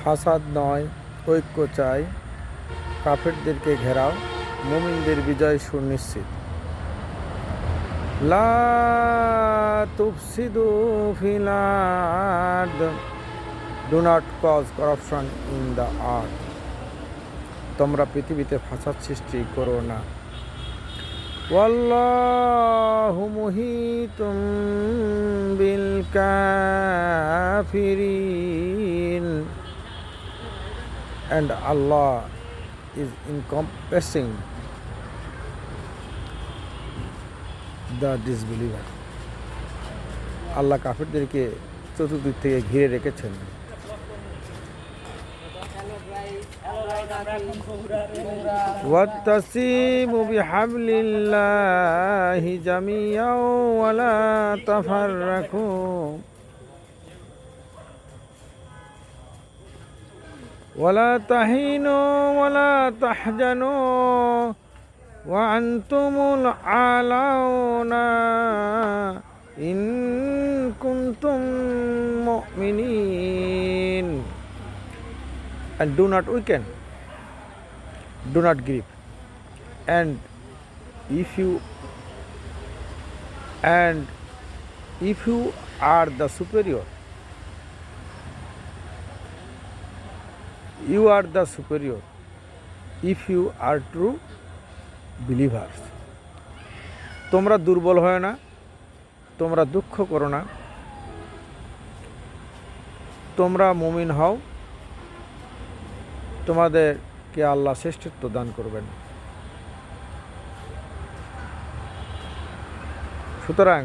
ফাসাদ নয়, ঐক্য চাই। কাফেরদেরকে ঘেরাও, মুমিনদের বিজয় সুনিশ্চিত। লা তুফসিদু ফিল আরদ, do not cause corruption in the earth. তোমরা পৃথিবীতে ফাসাদ সৃষ্টি করো না। ওয়াল্লাহু মুহিতুম বিল কাফিরিন, and Allah is encompassing the disbeliever. আল্লাহ কাফেরদেরকে চতুর্দিক থেকে ঘিরে রেখেছেন। ওয়াত্তাসিমু বিহাবলিল্লাহি জামিআন ওয়া লা তাফাররাকু, ওয়ালা তাহিনু ওয়ালা তাহজানু ওয়া আনতুমুল আলাউনা ইন কুনতুম মুমিনিন। And do not weaken, do not grieve, and if you are the superior, you are the superior if you are true believers. তোমরা দুর্বল হয় না, তোমরা দুঃখ করো না, তোমরা মুমিন হও, তোমাদেরকে আল্লাহ শ্রেষ্ঠত্ব দান করবেন। সুতরাং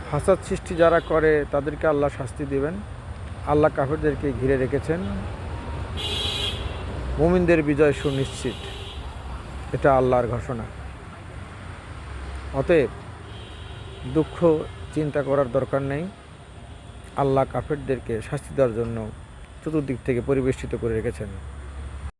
ফাসাদ সৃষ্টি যারা করে তাদেরকে আল্লাহ শাস্তি দিবেন। আল্লাহ কাফেরদেরকে ঘিরে রেখেছেন, মুমিনদের বিজয় সুনিশ্চিত, এটা আল্লাহর ঘোষণা। অতএব দুঃখ চিন্তা করার দরকার নেই। আল্লাহ কাফেরদেরকে শাস্তি দেওয়ার জন্য চতুর্দিক থেকে পরিবেষ্টিত করে রেখেছেন।